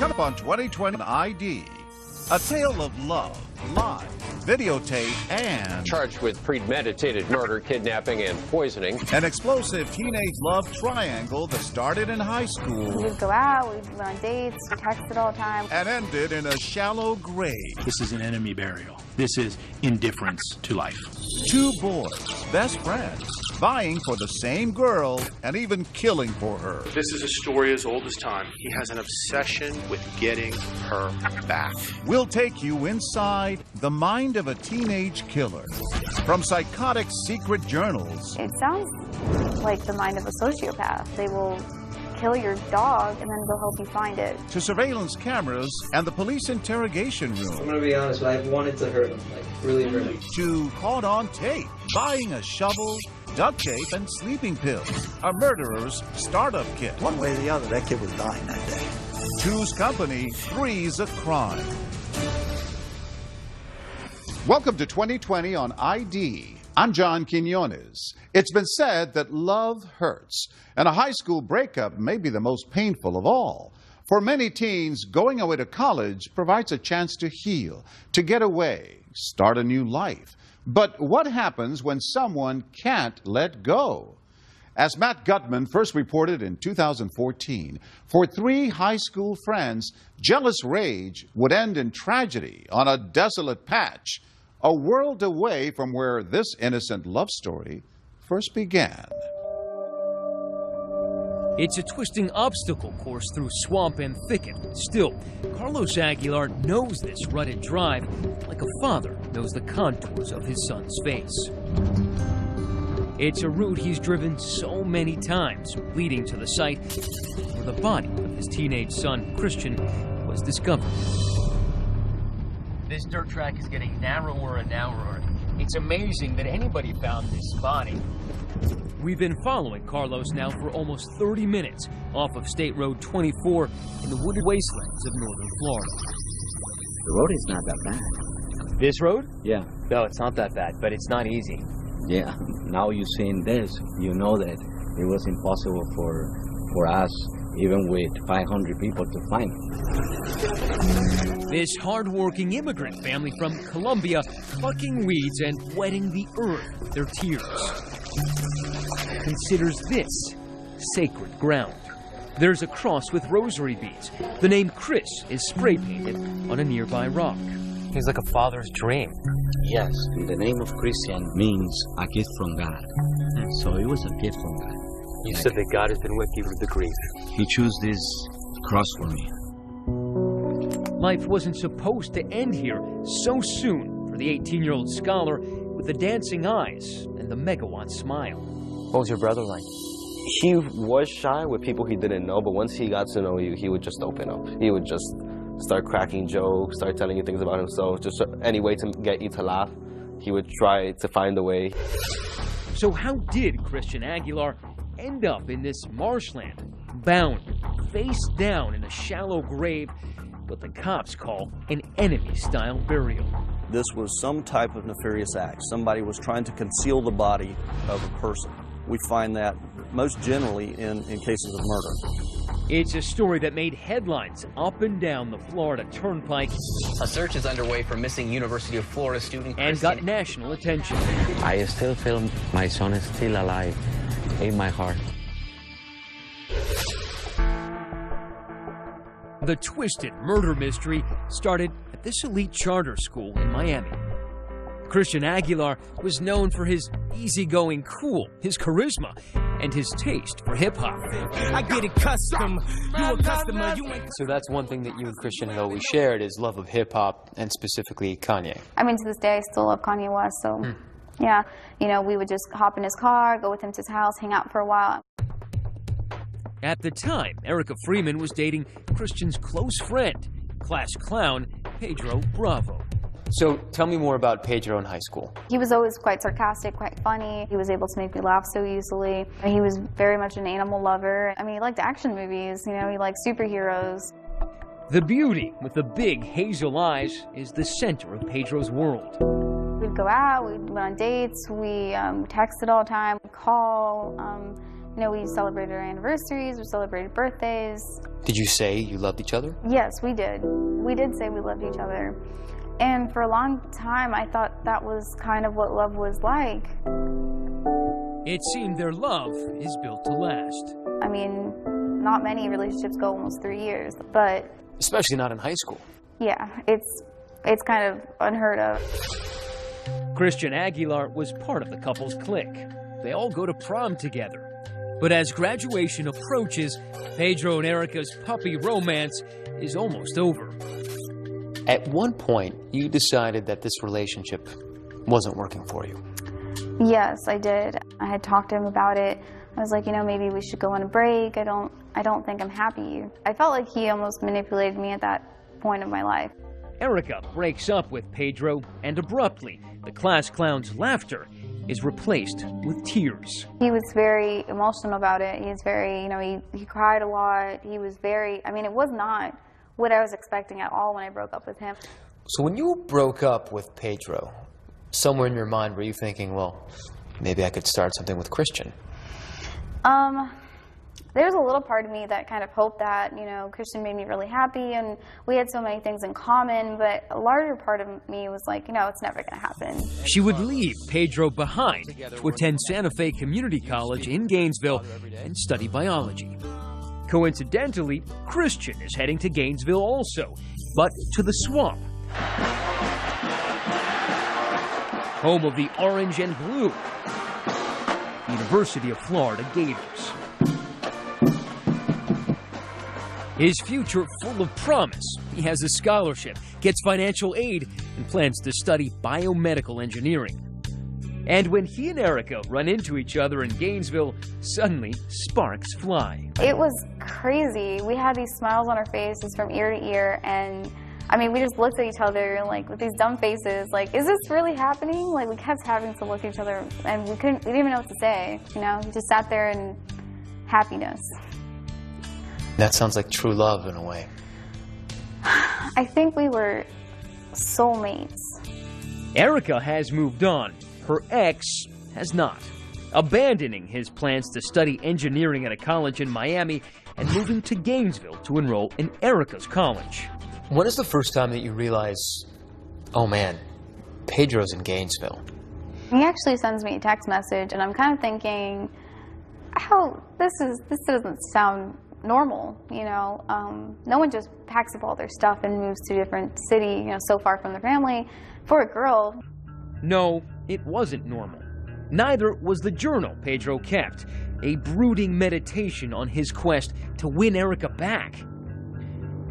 Coming up on 2020 ID. A tale of love, lies, videotape, and charged with premeditated murder, kidnapping, and poisoning. An explosive teenage love triangle that started in high school. We'd go out, we'd went on dates, we texted all the time. And ended in a shallow grave. This is an enemy burial. This is indifference to life. Two boys, best friends, vying for the same girl and even killing for her. This is a story as old as time. He has an obsession with getting her back. We'll take you inside the mind of a teenage killer. From psychotic secret journals. It sounds like the mind of a sociopath. They will kill your dog and then they'll help you find it. To surveillance cameras and the police interrogation room. I'm gonna be honest, I wanted to hurt him, like really hurt him. To caught on tape, buying a shovel, duct tape, and sleeping pills. A murderer's startup kit. One way or the other, that kid was dying that day. Two's company, three's a crime. Welcome to 2020 on ID. I'm John Quinones. It's been said that love hurts, and a high school breakup may be the most painful of all. For many teens, going away to college provides a chance to heal, to get away, start a new life. But what happens when someone can't let go? As Matt Gutman first reported in 2014, for three high school friends, jealous rage would end in tragedy on a desolate patch, a world away from where this innocent love story first began. It's a twisting obstacle course through swamp and thicket. Still, Carlos Aguilar knows this rutted drive like a father knows the contours of his son's face. It's a route he's driven so many times, leading to the site where the body of his teenage son, Christian, was discovered. This dirt track is getting narrower and narrower. It's amazing that anybody found this body. We've been following Carlos now for almost 30 minutes off of State Road 24 in the wooded wastelands of northern Florida. The road is not that bad. This road? Yeah. No, it's not that bad, but it's not easy. Yeah. Now you've seen this, you know that it was impossible for us, even with 500 people, to find it. This hard-working immigrant family from Colombia plucking weeds and wetting the earth with their tears considers this sacred ground. There's a cross with rosary beads. The name Chris is spray-painted on a nearby rock. He's like a father's dream. Yes, the name of Christian means a gift from God. So it was a gift from God. You said that God has been with you through the grief. He chose this cross for me. Life wasn't supposed to end here so soon for the 18-year-old scholar with the dancing eyes and the megawatt smile. What was your brother like? He was shy with people he didn't know, but once he got to know you, he would just open up. He would just start cracking jokes, start telling you things about himself, just any way to get you to laugh. He would try to find a way. So how did Christian Aguilar end up in this marshland, bound, face down in a shallow grave, what the cops call an enemy-style burial? This was some type of nefarious act. Somebody was trying to conceal the body of a person. We find that most generally in cases of murder. It's a story that made headlines up and down the Florida Turnpike. A search is underway for missing University of Florida student and got national attention. I still feel my son is still alive in my heart. The twisted murder mystery started at this elite charter school in Miami. Christian Aguilar was known for his easygoing cool, his charisma, and his taste for hip-hop. I get it custom, you a customer, you ain't... So that's one thing that you and Christian have always shared is love of hip-hop, and specifically Kanye. I mean, to this day, I still love Kanye West, so yeah. You know, we would just hop in his car, go with him to his house, hang out for a while. At the time, Erica Freeman was dating Christian's close friend, class clown Pedro Bravo. So tell me more about Pedro in high school. He was always quite sarcastic, quite funny. He was able to make me laugh so easily. He was very much an animal lover. I mean, he liked action movies, you know, he liked superheroes. The beauty with the big hazel eyes is the center of Pedro's world. We'd go out, we went on dates, we texted all the time, call. You know, we celebrated our anniversaries, we celebrated birthdays. Did you say you loved each other? Yes, we did. We did say we loved each other. And for a long time, I thought that was kind of what love was like. It seemed their love is built to last. I mean, not many relationships go almost 3 years, but... Especially not in high school. Yeah, it's kind of unheard of. Christian Aguilar was part of the couple's clique. They all go to prom together. But as graduation approaches, Pedro and Erica's puppy romance is almost over. At one point, you decided that this relationship wasn't working for you. Yes, I did. I had talked to him about it. I was like, you know, maybe we should go on a break. I don't think I'm happy. I felt like he almost manipulated me at that point of my life. Erica breaks up with Pedro, and abruptly, the class clown's laughter is replaced with tears. He was very emotional about it. He was very, you know, he cried a lot. He was very, I mean, it was not what I was expecting at all when I broke up with him. So when you broke up with Pedro, somewhere in your mind were you thinking, well, maybe I could start something with Christian? There's a little part of me that kind of hoped that, you know, Christian made me really happy and we had so many things in common, but a larger part of me was like, you know, it's never going to happen. She would leave Pedro behind to attend Santa Fe Community College in Gainesville and study biology. Coincidentally, Christian is heading to Gainesville also, but to the swamp. Home of the orange and blue University of Florida Gators. His future full of promise. He has a scholarship, gets financial aid, and plans to study biomedical engineering. And when he and Erica run into each other in Gainesville, suddenly sparks fly. It was crazy. We had these smiles on our faces from ear to ear, and I mean, we just looked at each other like with these dumb faces, like, is this really happening? Like, we kept having to look at each other, and we didn't even know what to say, you know? We just sat there in happiness. That sounds like true love in a way. I think we were soulmates. Erica has moved on. Her ex has not, abandoning his plans to study engineering at a college in Miami and moving to Gainesville to enroll in Erica's college. When is the first time that you realize, oh man, Pedro's in Gainesville? He actually sends me a text message, and I'm kind of thinking, this doesn't sound normal, you know. No one just packs up all their stuff and moves to a different city, you know, so far from their family. For a girl. No, it wasn't normal. Neither was the journal Pedro kept, a brooding meditation on his quest to win Erica back.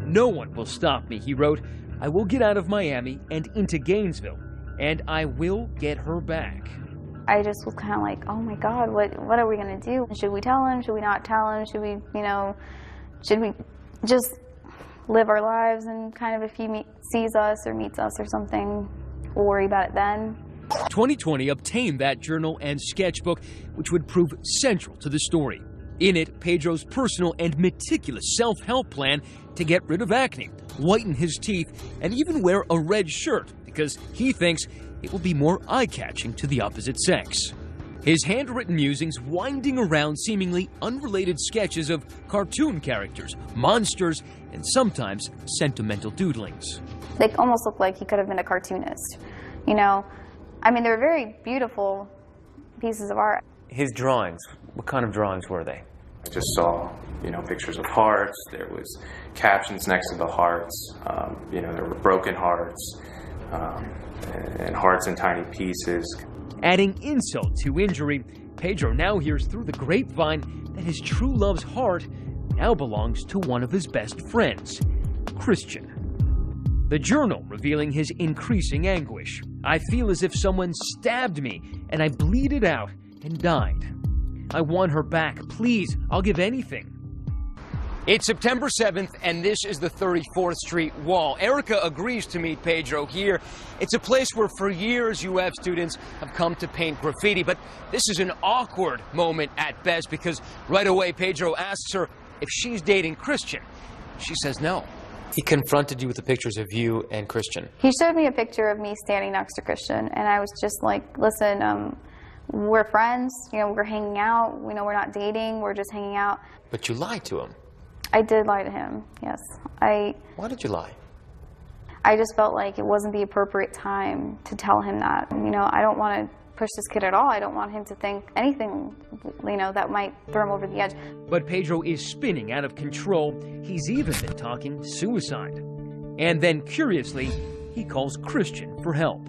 No one will stop me, he wrote. I will get out of Miami and into Gainesville, and I will get her back. I just was kind of like, oh my God, what are we going to do? Should we tell him? Should we not tell him? Should we, you know, should we just live our lives and kind of if he sees us or meets us or something, we'll worry about it then? 2020 obtained that journal and sketchbook, which would prove central to the story. In it, Pedro's personal and meticulous self-help plan to get rid of acne, whiten his teeth, and even wear a red shirt because he thinks it will be more eye-catching to the opposite sex. His handwritten musings winding around seemingly unrelated sketches of cartoon characters, monsters, and sometimes sentimental doodlings. They almost look like he could have been a cartoonist, you know? I mean, they're very beautiful pieces of art. His drawings, what kind of drawings were they? I just saw, you know, pictures of hearts. There was captions next to the hearts. You know, there were broken hearts and hearts in tiny pieces. Adding insult to injury, Pedro now hears through the grapevine that his true love's heart now belongs to one of his best friends, Christian. The journal revealing his increasing anguish. I feel as if someone stabbed me and I bleeded out and died. I want her back. Please, I'll give anything. It's September 7th, and this is the 34th Street Wall. Erica agrees to meet Pedro here. It's a place where for years UF students have come to paint graffiti, but this is an awkward moment at best because right away Pedro asks her if she's dating Christian. She says no. He confronted you with the pictures of you and Christian. He showed me a picture of me standing next to Christian, and I was just like, listen, we're friends, you know, we're hanging out, we know we're not dating, we're just hanging out. But you lied to him. I did lie to him, yes. Why did you lie? I just felt like it wasn't the appropriate time to tell him that. You know, I don't want to push this kid at all. I don't want him to think anything, you know, that might throw him over the edge. But Pedro is spinning out of control. He's even been talking suicide. And then, curiously, he calls Christian for help.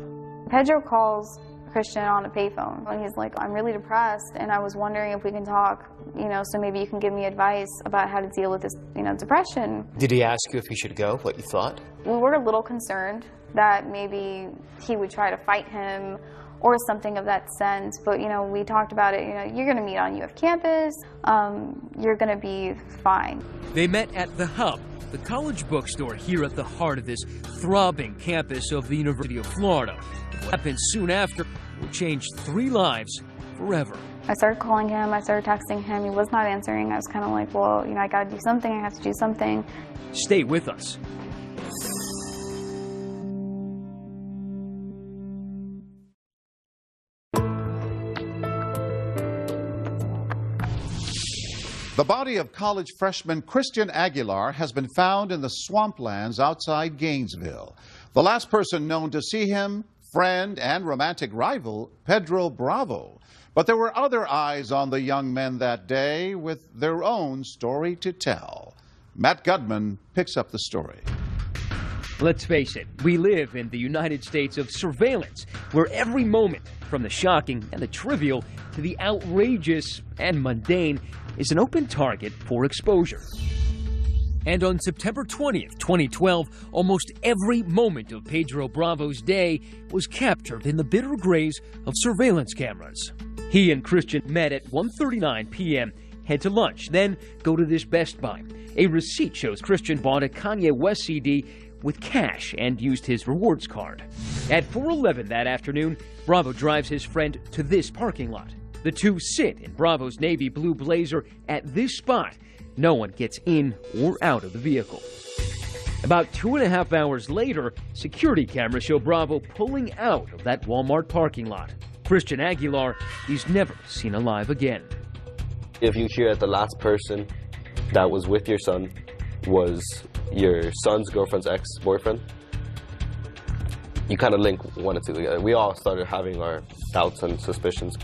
Pedro calls Christian on a payphone, and he's like, I'm really depressed, and I was wondering if we can talk, you know, so maybe you can give me advice about how to deal with this, you know, depression. Did he ask you if he should go, what you thought? We were a little concerned that maybe he would try to fight him or something of that sense, but, you know, we talked about it, you know, you're going to meet on UF campus, you're going to be fine. They met at The Hub, the college bookstore here at the heart of this throbbing campus of the University of Florida. What happened soon after will change 3 lives forever. I started calling him, I started texting him, he was not answering. I was kind of like, well, you know, I got to do something, I have to do something. Stay with us. The body of college freshman Christian Aguilar has been found in the swamplands outside Gainesville. The last person known to see him, friend and romantic rival, Pedro Bravo. But there were other eyes on the young men that day with their own story to tell. Matt Gudman picks up the story. Let's face it, we live in the United States of surveillance, where every moment, from the shocking and the trivial to the outrageous and mundane, is an open target for exposure. And on September 20th, 2012, almost every moment of Pedro Bravo's day was captured in the bitter grays of surveillance cameras. He and Christian met at 1:39 p.m., head to lunch, then go to this Best Buy. A receipt shows Christian bought a Kanye West CD with cash and used his rewards card. At 4:11 that afternoon, Bravo drives his friend to this parking lot. The two sit in Bravo's navy blue Blazer at this spot. No one gets in or out of the vehicle. About 2.5 hours later, security cameras show Bravo pulling out of that Walmart parking lot. Christian Aguilar is never seen alive again. If you hear that the last person that was with your son was your son's girlfriend's ex-boyfriend, you kind of link one and two together. We all started having our doubts and suspicions.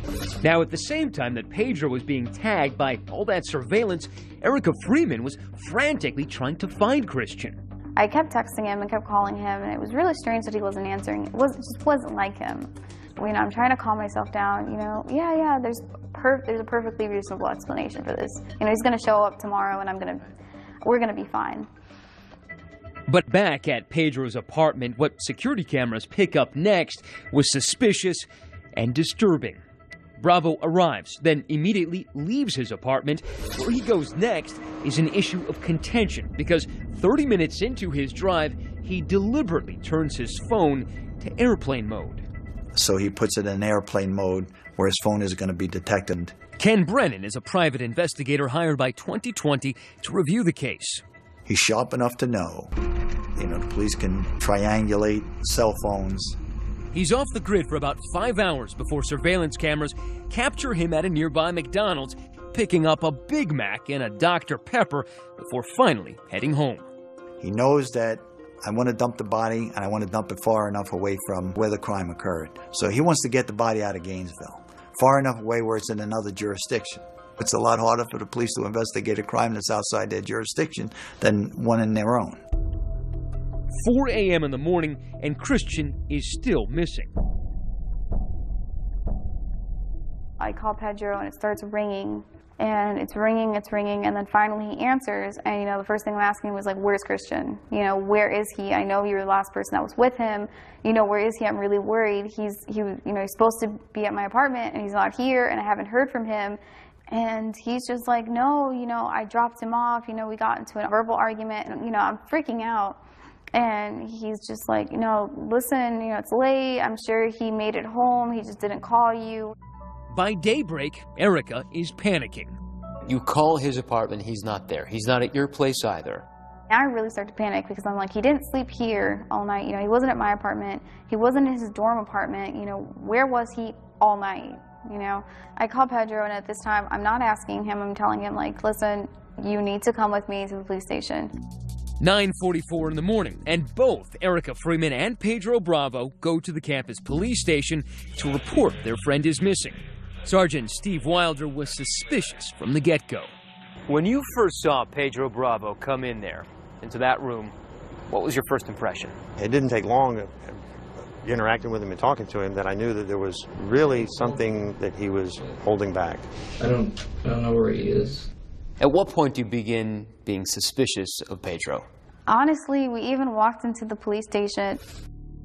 Now, at the same time that Pedro was being tagged by all that surveillance, Erica Freeman was frantically trying to find Christian. I kept texting him and kept calling him, and it was really strange that he wasn't answering. It just wasn't like him. You know, I'm trying to calm myself down, you know, there's a perfectly reasonable explanation for this. You know, he's going to show up tomorrow, and we're going to be fine. But back at Pedro's apartment, what security cameras pick up next was suspicious and disturbing. Bravo arrives, then immediately leaves his apartment. Where he goes next is an issue of contention, because 30 minutes into his drive, he deliberately turns his phone to airplane mode. So he puts it in airplane mode where his phone is going to be detected. Ken Brennan is a private investigator hired by 2020 to review the case. He's sharp enough to know, you know, the police can triangulate cell phones. He's off the grid for about 5 hours before surveillance cameras capture him at a nearby McDonald's, picking up a Big Mac and a Dr. Pepper before finally heading home. He knows that I want to dump the body, and I want to dump it far enough away from where the crime occurred. So he wants to get the body out of Gainesville, far enough away where it's in another jurisdiction. It's a lot harder for the police to investigate a crime that's outside their jurisdiction than one in their own. 4 a.m. in the morning, and Christian is still missing. I call Pedro, and it starts ringing, and it's ringing, and then finally he answers, and, you know, the first thing I'm asking was, like, where's Christian? You know, where is he? I know you're the last person that was with him. You know, where is he? I'm really worried. He's supposed to be at my apartment, and he's not here, and I haven't heard from him. And he's just like, no, you know, I dropped him off, you know, we got into a verbal argument, and, you know, I'm freaking out. And he's just like, you know, listen, you know, it's late, I'm sure he made it home, he just didn't call you. By daybreak, Erica is panicking. You call his apartment, he's not there. He's not at your place either. I really start to panic because I'm like, he didn't sleep here all night, you know, he wasn't at my apartment, he wasn't in his dorm apartment, you know, where was he all night? you know. I call Pedro, and at this time, I'm not asking him. I'm telling him, like, listen, you need to come with me to the police station. 9:44 in the morning, and both Erica Freeman and Pedro Bravo go to the campus police station to report their friend is missing. Sergeant Steve Wilder was suspicious from the get-go. When you first saw Pedro Bravo come in there, into that room, what was your first impression? It didn't take long interacting with him and talking to him that I knew that there was really something that he was holding back. I don't know where he is. At what point do you begin being suspicious of Pedro? Honestly, we even walked into the police station,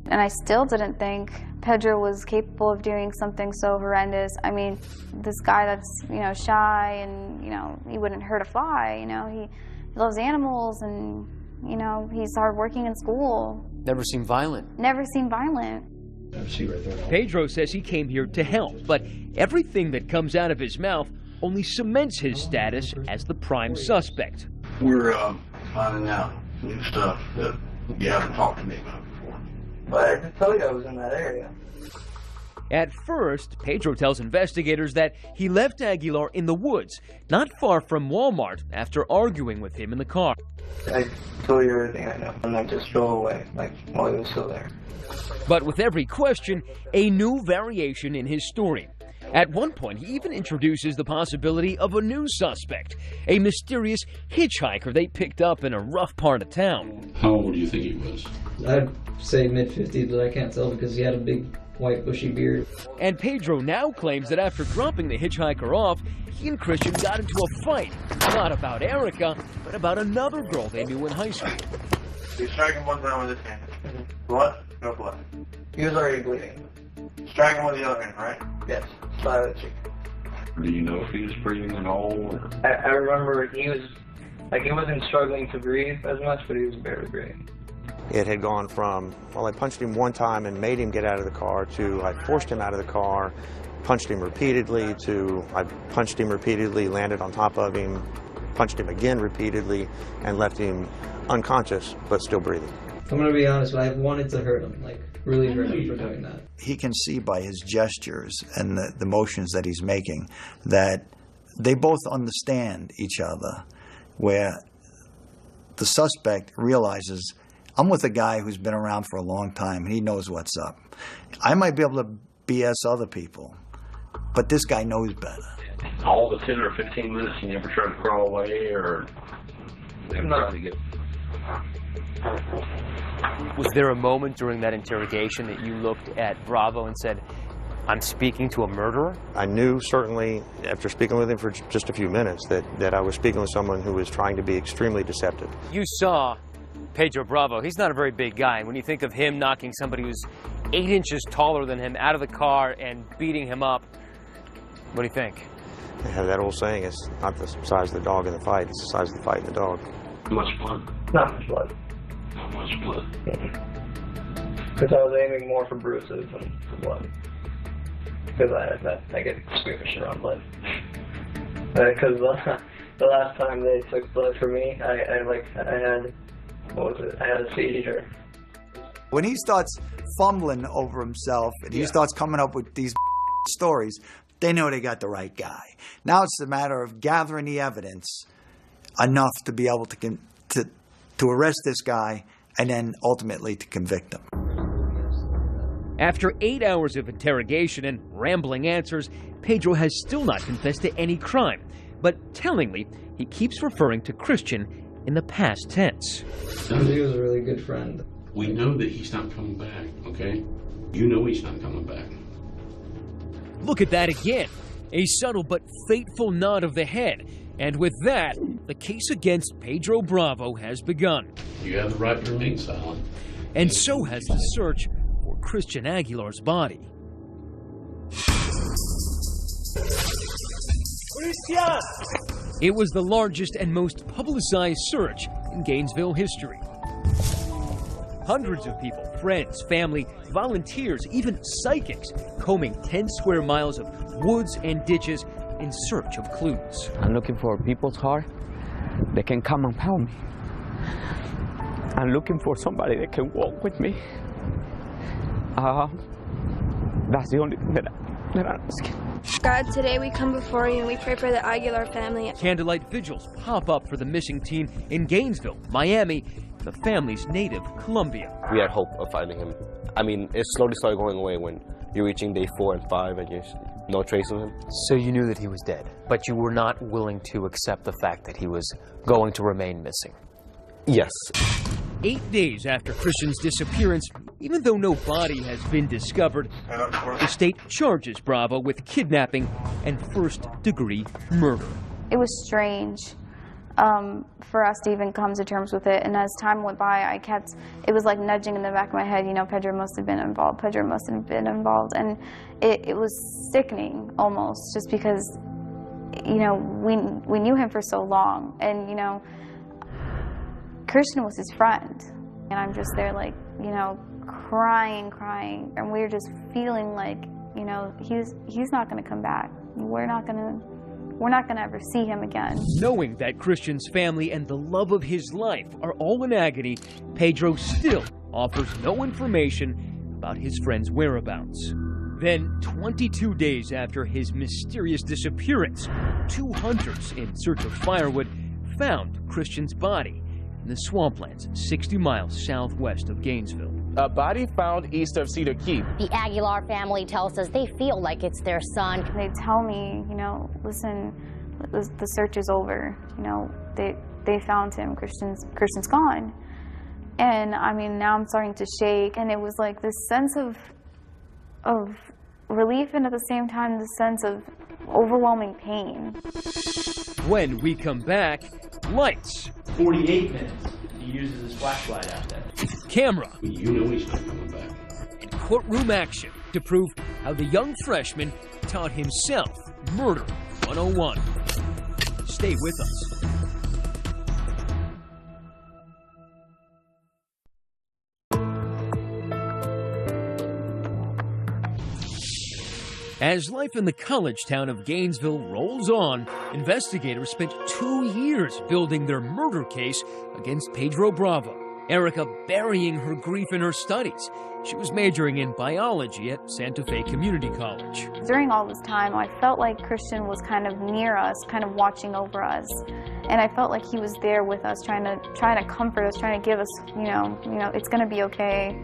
and I still didn't think Pedro was capable of doing something so horrendous. I mean, this guy that's, you know, shy and, you know, he wouldn't hurt a fly, you know, he loves animals and, you know, he's hardworking in school. Never seemed violent. Never seemed violent. Pedro says he came here to help, but everything that comes out of his mouth only cements his status as the prime suspect. We're finding out new stuff that you haven't talked to me about before. But I can tell you I was in that area. At first, Pedro tells investigators that he left Aguilar in the woods, not far from Walmart, after arguing with him in the car. I told you everything I know, and I just drove away, like, while he was still there. But with every question, a new variation in his story. At one point, he even introduces the possibility of a new suspect, a mysterious hitchhiker they picked up in a rough part of town. How old do you think he was? I'd say mid-50s, but I can't tell because he had a big white bushy beard. And Pedro now claims that after dropping the hitchhiker off, he and Christian got into a fight. Not about Erica, but about another girl they knew in high school. He's striking one down with his hand. What? No blood. He was already bleeding. Striking with the other hand, right? Yes. Side of the cheek. Do you know if he was breathing at all? Or? I remember he was, like, he wasn't struggling to breathe as much, but he was barely breathing. It had gone from, well, I punched him one time and made him get out of the car, to I forced him out of the car, punched him repeatedly, to I punched him repeatedly, landed on top of him, punched him again repeatedly, and left him unconscious but still breathing. I'm going to be honest, I wanted to hurt him, like, really hurt him for doing that. He can see by his gestures and the motions that he's making that they both understand each other, where the suspect realizes, I'm with a guy who's been around for a long time and he knows what's up. I might be able to BS other people, but this guy knows better. All the 10 or 15 minutes you never tried to crawl away or never tried to get... Was there a moment during that interrogation that you looked at Bravo and said, I'm speaking to a murderer? I knew certainly, after speaking with him for just a few minutes, that I was speaking with someone who was trying to be extremely deceptive. You saw Pedro Bravo. He's not a very big guy. When you think of him knocking somebody who's 8 inches taller than him out of the car and beating him up, what do you think? They have that old saying, it's not the size of the dog in the fight, it's the size of the fight in the dog. How much blood? Not much blood. Not much blood. Because I was aiming more for bruises than for blood. Because I get squeamish around blood. Because the last time they took blood from me, I had, what was it? I had a seizure. When he starts fumbling over himself and he starts coming up with these stories, they know they got the right guy. Now it's a matter of gathering the evidence enough to be able to arrest this guy and then ultimately to convict him. After 8 hours of interrogation and rambling answers, Pedro has still not confessed to any crime. But tellingly, he keeps referring to Christian in the past tense. He was a really good friend. We know that he's not coming back, okay? You know he's not coming back. Look at that again. A subtle but fateful nod of the head. And with that, the case against Pedro Bravo has begun. You have the right to remain silent. And so has the search for Christian Aguilar's body. Christian! It was the largest and most publicized search in Gainesville history. Hundreds of people, friends, family, volunteers, even psychics, combing 10 square miles of woods and ditches in search of clues. I'm looking for people's heart that can come and help me. I'm looking for somebody that can walk with me. That's the only thing that I'm asking. God, today we come before you and we pray for the Aguilar family. Candlelight vigils pop up for the missing teen in Gainesville, Miami, the family's native Colombia. We had hope of finding him. I mean, it slowly started going away when you're reaching day 4 and 5 and there's no trace of him. So you knew that he was dead, but you were not willing to accept the fact that he was going to remain missing? Yes. 8 days after Christian's disappearance, even though no body has been discovered, the state charges Bravo with kidnapping and first-degree murder. It was strange for us to even come to terms with it, and as time went by, it was like nudging in the back of my head, you know, Pedro must have been involved, Pedro must have been involved, and it was sickening almost, just because, you know, we knew him for so long, and, you know, Christian was his friend, and I'm just there like, you know, crying, and we were just feeling like, you know, he's not going to come back. We're not going to ever see him again. Knowing that Christian's family and the love of his life are all in agony, Pedro still offers no information about his friend's whereabouts. Then, 22 days after his mysterious disappearance, 2 hunters in search of firewood found Christian's body in the swamplands 60 miles southwest of Gainesville. A body found east of Cedar Keep. The Aguilar family tells us they feel like it's their son. They tell me, you know, listen, the search is over. You know, they found him. Christian's gone. And I mean, now I'm starting to shake, and it was like this sense of relief, and at the same time this sense of overwhelming pain. When we come back, lights. 48 minutes. He uses his flashlight out there. Camera. You know he's not coming back. And courtroom action to prove how the young freshman taught himself Murder 101. Stay with us. As life in the college town of Gainesville rolls on, investigators spent 2 years building their murder case against Pedro Bravo. Erica burying her grief in her studies. She was majoring in biology at Santa Fe Community College. During all this time, I felt like Christian was kind of near us, kind of watching over us. And I felt like he was there with us, trying to comfort us, trying to give us, you know, it's going to be okay.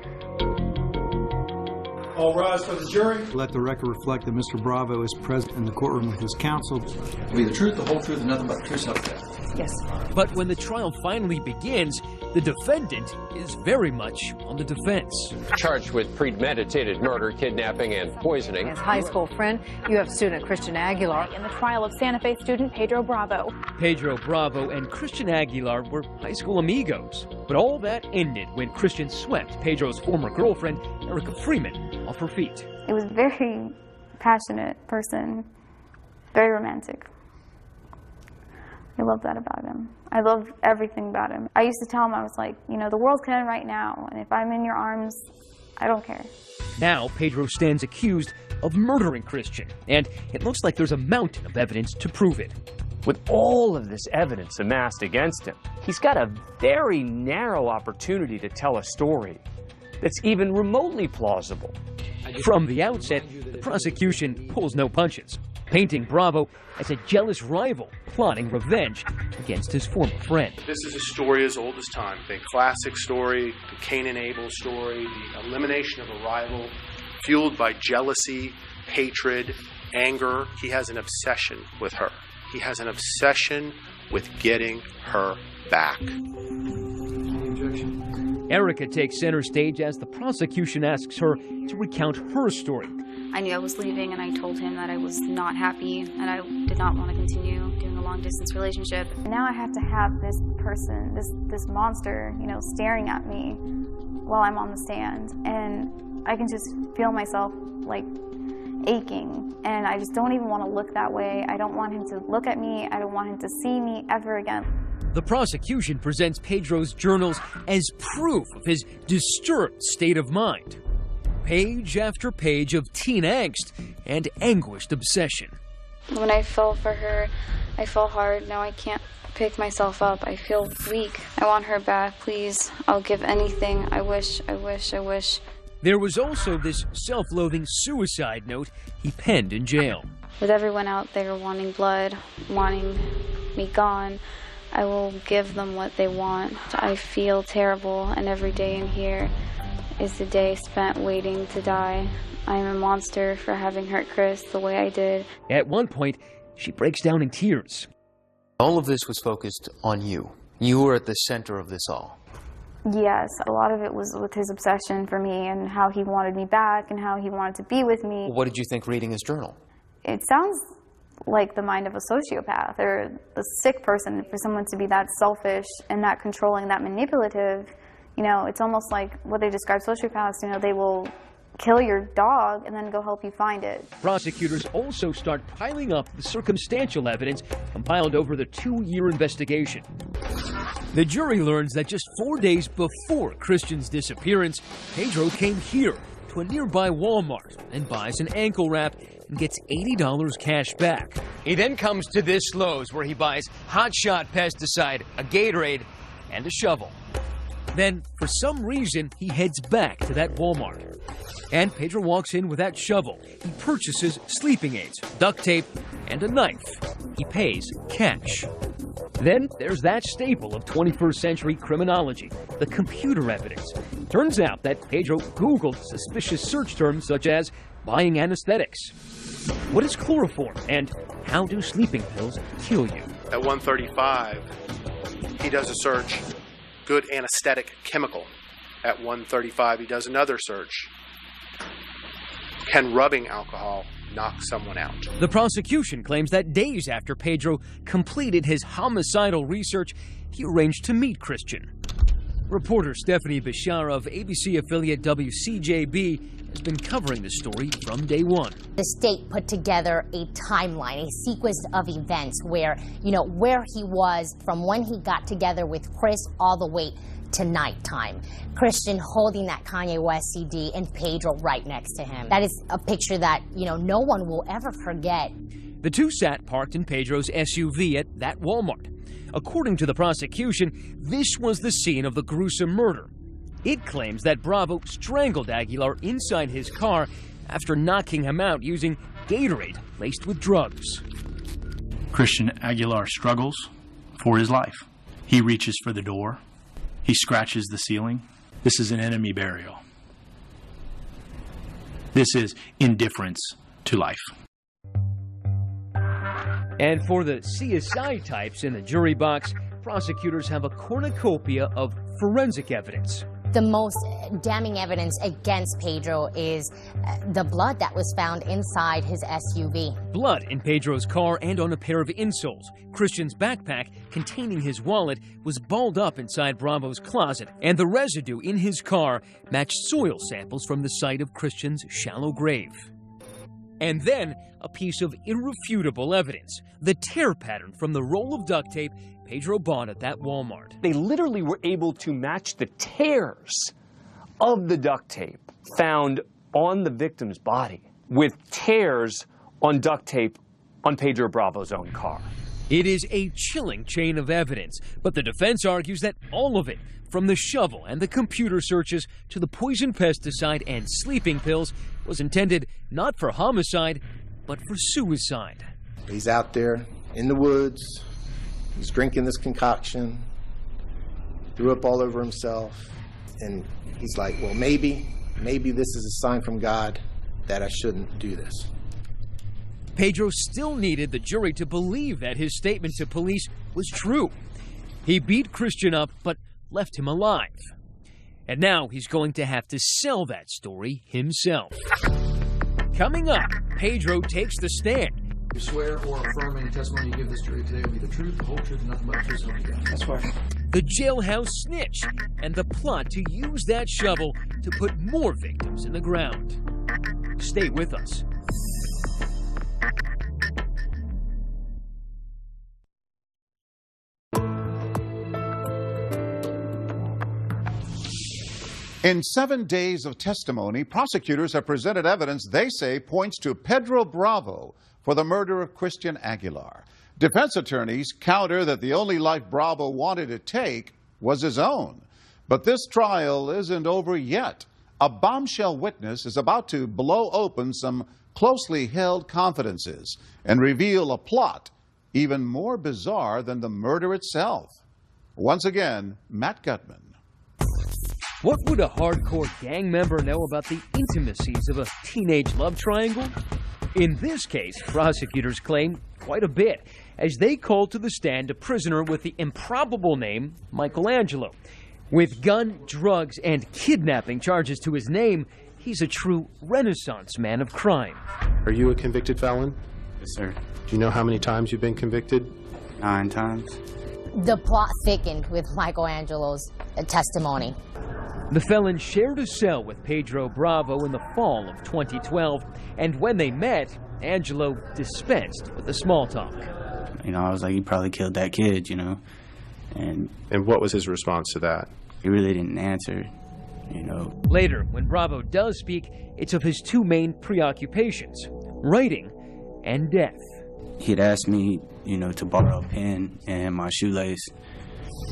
All rise for the jury. Let the record reflect that Mr. Bravo is present in the courtroom with his counsel. To be the truth, the whole truth, and nothing but the truth, self death. Yes. But when the trial finally begins, the defendant is very much on the defense. Charged with premeditated murder, kidnapping, and poisoning. His high school friend, UF student Christian Aguilar. In the trial of Santa Fe student Pedro Bravo. Pedro Bravo and Christian Aguilar were high school amigos. But all that ended when Christian swept Pedro's former girlfriend, Erica Freeman, off her feet. It was a very passionate person, very romantic. I love that about him. I love everything about him. I used to tell him, I was like, you know, the world can end right now, and if I'm in your arms, I don't care. Now, Pedro stands accused of murdering Christian, and it looks like there's a mountain of evidence to prove it. With all of this evidence amassed against him, he's got a very narrow opportunity to tell a story that's even remotely plausible. From the outset, the prosecution pulls no punches, painting Bravo as a jealous rival plotting revenge against his former friend. This is a story as old as time, a classic story, the Cain and Abel story, the elimination of a rival, fueled by jealousy, hatred, anger. He has an obsession with her. He has an obsession with getting her back. Erica takes center stage as the prosecution asks her to recount her story. I knew I was leaving, and I told him that I was not happy and I did not want to continue doing a long-distance relationship. Now I have to have this person, this monster, you know, staring at me while I'm on the stand, and I can just feel myself like aching, and I just don't even want to look that way. I don't want him to look at me. I don't want him to see me ever again. The prosecution presents Pedro's journals as proof of his disturbed state of mind. Page after page of teen angst and anguished obsession. When I fell for her, I fell hard. Now I can't pick myself up. I feel weak. I want her back, please. I'll give anything. I wish. There was also this self-loathing suicide note he penned in jail. With everyone out there wanting blood, wanting me gone, I will give them what they want. I feel terrible, and every day in here is a day spent waiting to die. I am a monster for having hurt Chris the way I did. At one point, she breaks down in tears. All of this was focused on you. You were at the center of this all. Yes, a lot of it was with his obsession for me and how he wanted me back and how he wanted to be with me. What did you think reading his journal? It sounds like the mind of a sociopath or a sick person. For someone to be that selfish and that controlling, that manipulative, you know, it's almost like what they describe sociopaths, you know, they will kill your dog and then go help you find it. Prosecutors also start piling up the circumstantial evidence compiled over the 2-year investigation. The jury learns that just 4 days before Christian's disappearance, Pedro came here to a nearby Walmart and buys an ankle wrap and gets $80 cash back. He then comes to this Lowe's where he buys Hot Shot pesticide, a Gatorade, and a shovel. Then, for some reason, he heads back to that Walmart. And Pedro walks in with that shovel. He purchases sleeping aids, duct tape, and a knife. He pays cash. Then there's that staple of 21st century criminology, the computer evidence. Turns out that Pedro Googled suspicious search terms such as buying anesthetics. What is chloroform, and how do sleeping pills kill you? At 1:35, he does a search, good anesthetic chemical. At 1:35, he does another search. Can rubbing alcohol knock someone out? The prosecution claims that days after Pedro completed his homicidal research, he arranged to meet Christian. Reporter Stephanie Bishara of ABC affiliate WCJB has been covering the story from day one. The state put together a timeline, a sequence of events where he was from when he got together with Chris all the way to nighttime. Christian holding that Kanye West CD and Pedro right next to him. That is a picture that, no one will ever forget. The two sat parked in Pedro's SUV at that Walmart. According to the prosecution, this was the scene of the gruesome murder. It claims that Bravo strangled Aguilar inside his car after knocking him out using Gatorade laced with drugs. Christian Aguilar struggles for his life. He reaches for the door. He scratches the ceiling. This is an enemy burial. This is indifference to life. And for the CSI types in the jury box, prosecutors have a cornucopia of forensic evidence. The most damning evidence against Pedro is the blood that was found inside his SUV. Blood in Pedro's car and on a pair of insoles. Christian's backpack containing his wallet was balled up inside Bravo's closet, and the residue in his car matched soil samples from the site of Christian's shallow grave. And then a piece of irrefutable evidence, the tear pattern from the roll of duct tape Pedro bought at that Walmart. They literally were able to match the tears of the duct tape found on the victim's body with tears on duct tape on Pedro Bravo's own car. It is a chilling chain of evidence, but the defense argues that all of it, from the shovel and the computer searches to the poison pesticide and sleeping pills, was intended not for homicide, but for suicide. He's out there in the woods. He's drinking this concoction, threw up all over himself, and he's like, well, maybe this is a sign from God that I shouldn't do this. Pedro still needed the jury to believe that his statement to police was true. He beat Christian up, but left him alive. And now he's going to have to sell that story himself. Coming up, Pedro takes the stand. You swear or affirm any testimony you give this jury today will be the truth, the whole truth, and nothing but the truth, so help you God. That's right. The jailhouse snitch, and the plot to use that shovel to put more victims in the ground. Stay with us. In 7 days of testimony, prosecutors have presented evidence they say points to Pedro Bravo for the murder of Christian Aguilar. Defense attorneys counter that the only life Bravo wanted to take was his own. But this trial isn't over yet. A bombshell witness is about to blow open some closely held confidences and reveal a plot even more bizarre than the murder itself. Once again, Matt Gutman. What would a hardcore gang member know about the intimacies of a teenage love triangle? In this case, prosecutors claim quite a bit, as they called to the stand a prisoner with the improbable name Michelangelo. With gun, drugs, and kidnapping charges to his name, he's a true Renaissance man of crime. Are you a convicted felon? Yes, sir. Do you know how many times you've been convicted? 9 times. The plot thickened with Michelangelo's testimony. The felon shared a cell with Pedro Bravo in the fall of 2012, and when they met, Angelo dispensed with the small talk. You know, I was like, you probably killed that kid, you know. And what was his response to that? He really didn't answer, you know. Later, when Bravo does speak, it's of his 2 main preoccupations, writing and death. He'd asked me, you know, to borrow a pen and my shoelace.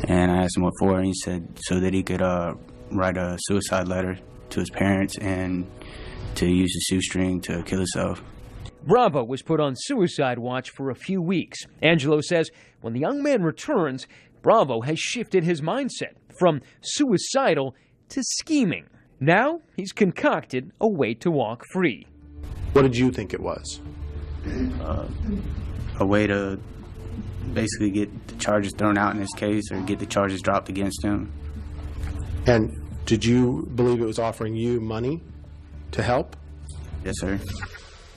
And I asked him what for, and he said so that he could write a suicide letter to his parents and to use the shoestring to kill himself. Bravo was put on suicide watch for a few weeks. Angelo says when the young man returns, Bravo has shifted his mindset from suicidal to scheming. Now he's concocted a way to walk free. What did you think it was? A way to basically get the charges thrown out in his case or get the charges dropped against him. And did you believe it was offering you money to help? Yes, sir.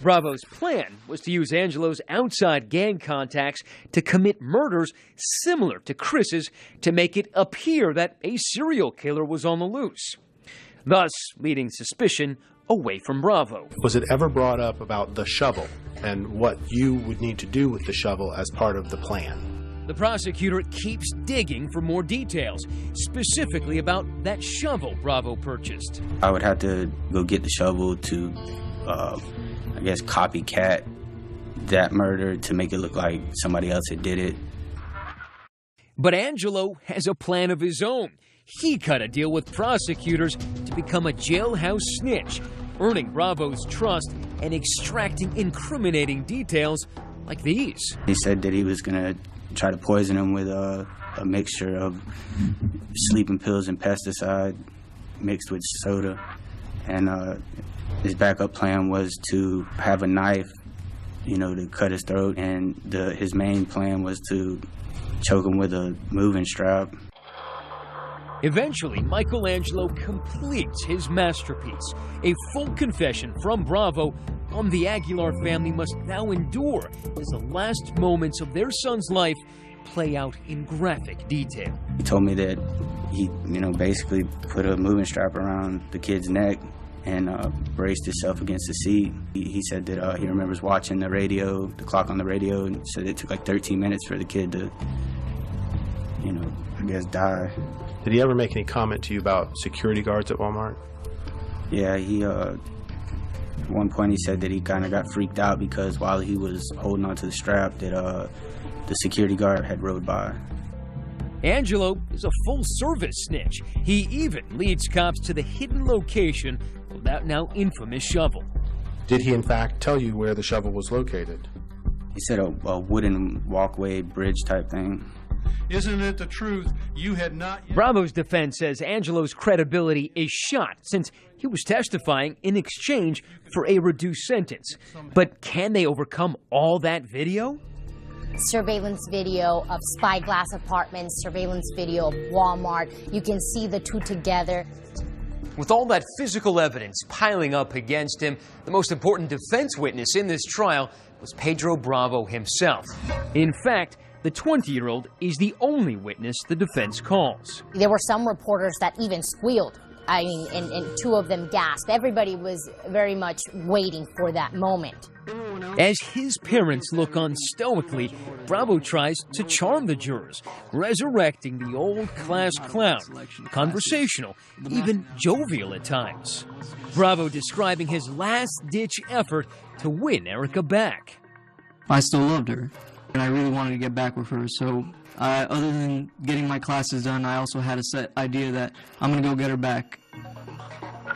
Bravo's plan was to use Angelo's outside gang contacts to commit murders similar to Chris's to make it appear that a serial killer was on the loose, thus leading suspicion away from Bravo. Was it ever brought up about the shovel and what you would need to do with the shovel as part of the plan? The prosecutor keeps digging for more details, specifically about that shovel Bravo purchased. I would have to go get the shovel to, I guess, copycat that murder to make it look like somebody else had did it. But Angelo has a plan of his own. He cut a deal with prosecutors to become a jailhouse snitch, earning Bravo's trust and extracting incriminating details like these. He said that he was going to try to poison him with a mixture of sleeping pills and pesticide mixed with soda. And his backup plan was to have a knife, you know, to cut his throat. And his main plan was to choke him with a moving strap. Eventually, Michelangelo completes his masterpiece, a full confession from Bravo on the Aguilar family must now endure as the last moments of their son's life play out in graphic detail. He told me that he, you know, basically put a moving strap around the kid's neck and braced himself against the seat. He said that he remembers watching the radio, the clock on the radio, and said it took like 13 minutes for the kid to, you know, I guess die. Did he ever make any comment to you about security guards at Walmart? Yeah, he, at one point he said that he kind of got freaked out because while he was holding onto the strap that the security guard had rode by. Angelo is a full-service snitch. He even leads cops to the hidden location of that now infamous shovel. Did he in fact tell you where the shovel was located? He said a wooden walkway bridge type thing. Isn't it the truth? You had not yet... Bravo's defense says Angelo's credibility is shot since he was testifying in exchange for a reduced sentence. But can they overcome all that video? Surveillance video of Spyglass Apartments, surveillance video of Walmart. You can see the two together. With all that physical evidence piling up against him, the most important defense witness in this trial was Pedro Bravo himself. In fact, the 20-year-old is the only witness the defense calls. There were some reporters that even squealed. I mean, and 2 of them gasped. Everybody was very much waiting for that moment. As his parents look on stoically, Bravo tries to charm the jurors, resurrecting the old class clown, conversational, even jovial at times. Bravo describing his last-ditch effort to win Erica back. I still loved her, and I really wanted to get back with her, so other than getting my classes done, I also had a set idea that I'm going to go get her back.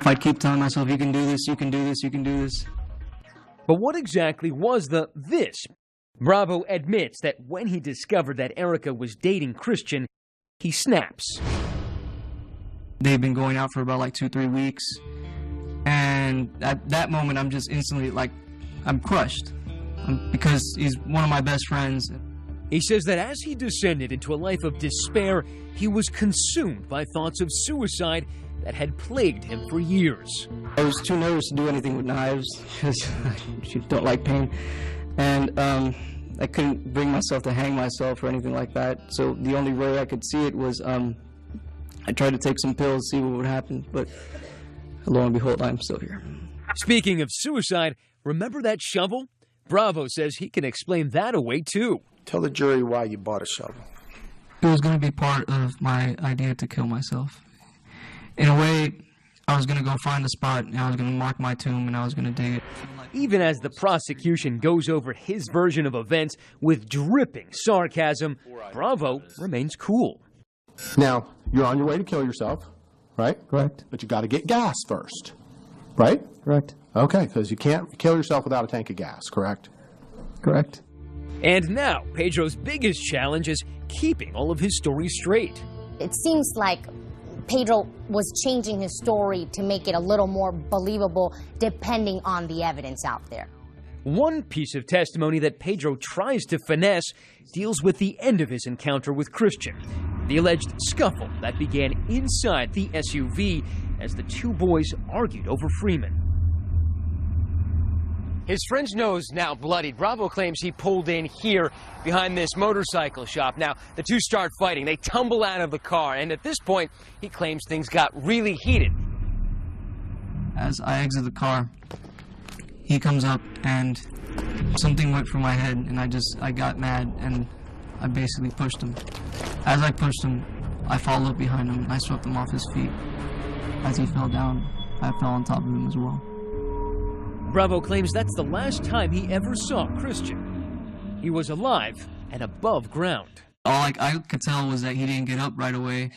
if I keep telling myself, you can do this, you can do this, you can do this. But what exactly was the this? Bravo admits that when he discovered that Erica was dating Christian, he snaps. They've been going out for about like 2-3 weeks. And at that moment, I'm just instantly like, I'm crushed. Because he's one of my best friends. He says that as he descended into a life of despair, he was consumed by thoughts of suicide that had plagued him for years. I was too nervous to do anything with knives because I don't like pain. And I couldn't bring myself to hang myself or anything like that. So the only way I could see it was I tried to take some pills, see what would happen. But lo and behold, I'm still here. Speaking of suicide, remember that shovel? Bravo says he can explain that away too. Tell the jury why you bought a shovel. It was going to be part of my idea to kill myself. In a way, I was going to go find a spot, and I was going to mark my tomb, and I was going to dig it. Even as the prosecution goes over his version of events with dripping sarcasm, Bravo remains cool. Now, you're on your way to kill yourself, right? Correct. But you got to get gas first, right? Correct. Okay, because you can't kill yourself without a tank of gas, correct? Correct. And now, Pedro's biggest challenge is keeping all of his stories straight. It seems like Pedro was changing his story to make it a little more believable depending on the evidence out there. One piece of testimony that Pedro tries to finesse deals with the end of his encounter with Christian, the alleged scuffle that began inside the SUV as the two boys argued over Freeman. His friend's nose now bloodied. Bravo claims he pulled in here behind this motorcycle shop. Now, the two start fighting. They tumble out of the car, and at this point, he claims things got really heated. As I exit the car, he comes up, and something went through my head, and I got mad, and I basically pushed him. As I pushed him, I followed behind him, and I swept him off his feet. As he fell down, I fell on top of him as well. Bravo claims that's the last time he ever saw Christian. He was alive and above ground. All I could tell was that he didn't get up right away,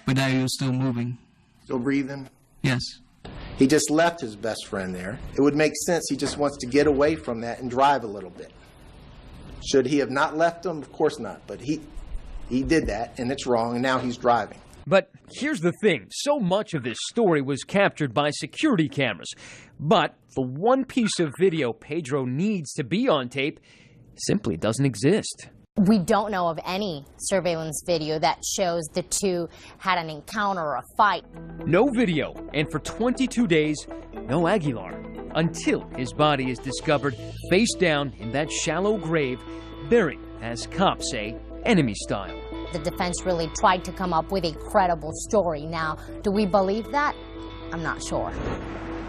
but that he was still moving. Still breathing? Yes. He just left his best friend there. It would make sense he just wants to get away from that and drive a little bit. Should he have not left him? Of course not. But he did that, and it's wrong, and now he's driving. But here's the thing. So much of this story was captured by security cameras. But the one piece of video Pedro needs to be on tape simply doesn't exist. We don't know of any surveillance video that shows the two had an encounter or a fight. No video, and for 22 days, no Aguilar, until his body is discovered face down in that shallow grave, buried, as cops say, enemy style. The defense really tried to come up with a credible story. Now, do we believe that? I'm not sure.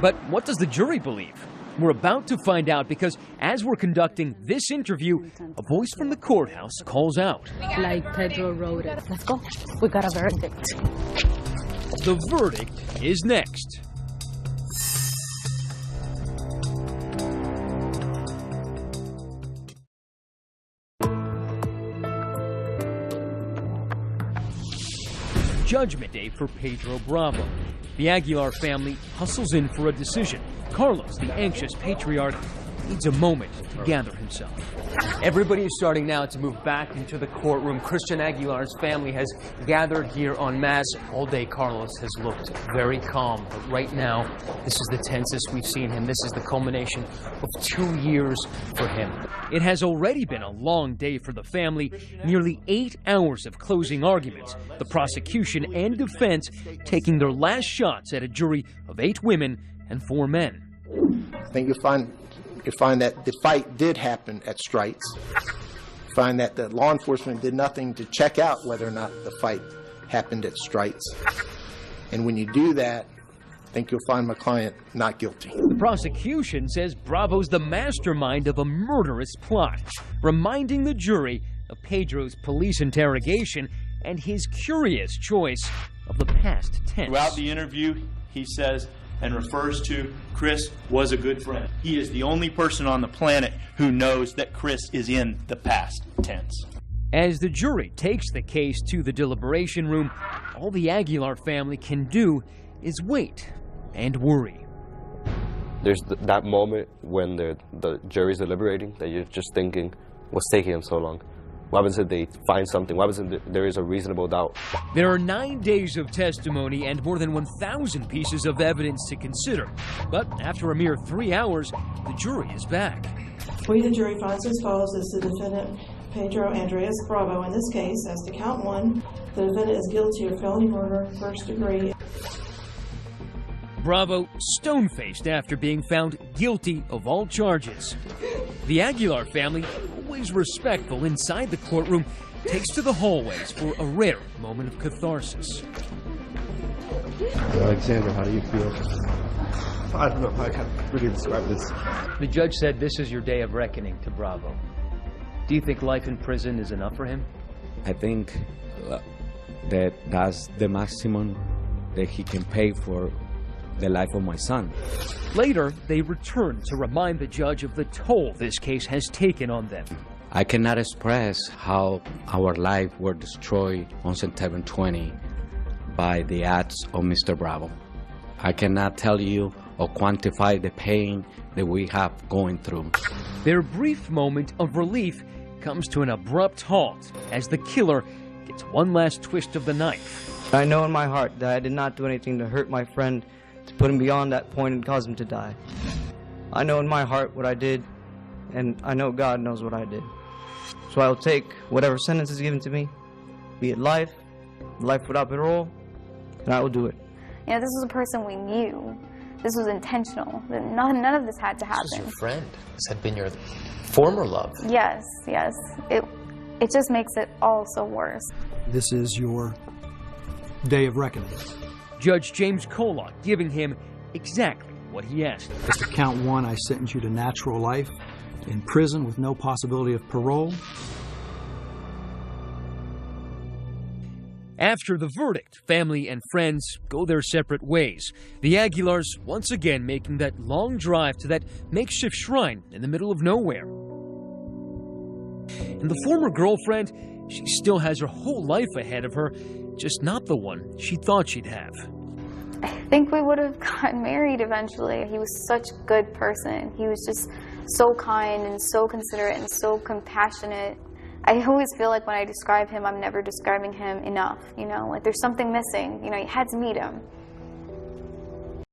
But what does the jury believe? We're about to find out because as we're conducting this interview, a voice from the courthouse calls out. Like Pedro wrote it. Let's go. We got a verdict. The verdict is next. Judgment Day for Pedro Bravo. The Aguilar family hustles in for a decision. Carlos, the anxious patriarch, needs a moment to gather himself. Everybody is starting now to move back into the courtroom. Christian Aguilar's family has gathered here en masse. All day, Carlos has looked very calm. But right now, this is the tensest we've seen him. This is the culmination of 2 years for him. It has already been a long day for the family. Nearly 8 hours of closing arguments. The prosecution and defense taking their last shots at a jury of 8 women and 4 men. I think you'll find that the fight did happen at Strites. Find that the law enforcement did nothing to check out whether or not the fight happened at Strites. And when you do that, I think you'll find my client not guilty. The prosecution says Bravo's the mastermind of a murderous plot, reminding the jury of Pedro's police interrogation and his curious choice of the past tense. Throughout the interview, he says and refers to Chris was a good friend. He is the only person on the planet who knows that Chris is in the past tense. As the jury takes the case to the deliberation room, all the Aguilar family can do is wait. and worry. There's that moment when the jury's deliberating that you're just thinking, what's taking them so long? What happens if they find something? What happens if there is a reasonable doubt? There are 9 days of testimony and more than 1,000 pieces of evidence to consider. But after a mere 3 hours, the jury is back. We, the jury, finds as follows as the defendant, Pedro Andres Bravo. In this case, as to count 1, the defendant is guilty of felony murder, first degree. Bravo stone-faced after being found guilty of all charges. The Aguilar family, always respectful inside the courtroom, takes to the hallways for a rare moment of catharsis. Alexander, how do you feel? I don't know how I can really describe this. The judge said this is your day of reckoning to Bravo. Do you think life in prison is enough for him? I think that that's the maximum that he can pay for the life of my son. Later, they return to remind the judge of the toll this case has taken on them. I cannot express how our lives were destroyed on September 20 by the acts of Mr. Bravo. I cannot tell you or quantify the pain that we have going through. Their brief moment of relief comes to an abrupt halt as the killer gets one last twist of the knife. I know in my heart that I did not do anything to hurt my friend, to put him beyond that point and cause him to die. I know in my heart what I did, and I know God knows what I did. So I will take whatever sentence is given to me, be it life without parole, and I will do it. You know, this was a person we knew. This was intentional. None of this had to happen. This was your friend. This had been your former love. Yes, yes. It just makes it all so worse. This is your day of reckoning. Judge James Collock giving him exactly what he asked. As to count 1, I sentence you to natural life in prison with no possibility of parole. After the verdict, family and friends go their separate ways. The Aguilars once again making that long drive to that makeshift shrine in the middle of nowhere. And the former girlfriend, she still has her whole life ahead of her, just not the one she thought she'd have. I think we would have gotten married eventually. He was such a good person. He was just so kind and so considerate and so compassionate. I always feel like when I describe him, I'm never describing him enough, you know, like there's something missing. You know, you had to meet him.